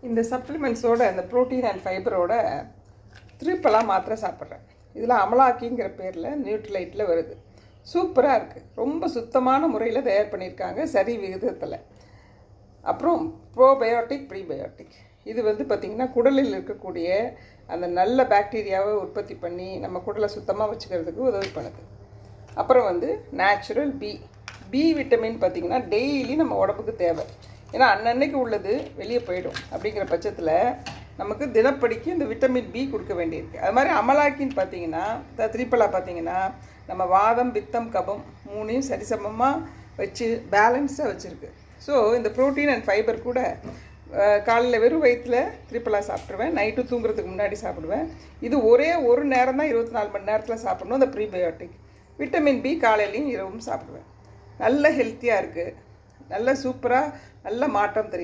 இந்த சப்ளிமெண்ட்ஸோட இந்த protein and ஃபைபரோட த்ரிப்பலாக மாத்திரை சாப்பிட்றேன். இதில் அமலாக்கிங்கிற பேரில் நியூட்ரிலைட்டில் வருது. சூப்பராக இருக்குது. ரொம்ப சுத்தமான முறையில் தயார் பண்ணியிருக்காங்க, சரி விகிதத்தில். அப்புறம் ப்ரோபயோட்டிக் ப்ரீபயோட்டிக் இது பார்த்திங்கன்னா குடலில் இருக்கக்கூடிய அந்த நல்ல பாக்டீரியாவை உற்பத்தி பண்ணி நம்ம குடலை சுத்தமாக வச்சுக்கிறதுக்கு உதவி பண்ணுது. அப்புறம் நேச்சுரல் பி விட்டமின் பார்த்திங்கன்னா டெய்லி நம்ம உடம்புக்கு தேவை. ஏன்னா அன்னன்னைக்கு உள்ளது வெளியே போயிடும். அப்படிங்கிற பட்சத்தில் நமக்கு தினப்படிக்கு இந்த விட்டமின் பி கொடுக்க வேண்டியிருக்கு. அது மாதிரி அமலாக்கின்னு பார்த்திங்கன்னா த்ரிப்பலா பார்த்திங்கன்னா நம்ம வாதம் பித்தம் கபம் மூணையும் சரிசமமாக வச்சு பேலன்ஸாக வச்சுருக்கு. ஸோ இந்த ப்ரோட்டீன் அண்ட் ஃபைபர் கூட காலையில் வெறும் வயிற்றில் த்ரிப்பலா சாப்பிட்ருவேன். நைட்டு தூங்குறதுக்கு முன்னாடி சாப்பிடுவேன். இது ஒரே ஒரு நேரம் தான் 24 மணி நேரத்தில் சாப்பிடணும். இந்த ப்ரீபயோட்டிக் விட்டமின் பி காலையிலையும் இரவும் சாப்பிடுவேன். நல்ல ஹெல்த்தியாக இருக்குது. நல்ல சூப்பராக நல்ல மாற்றம் தெரியுது.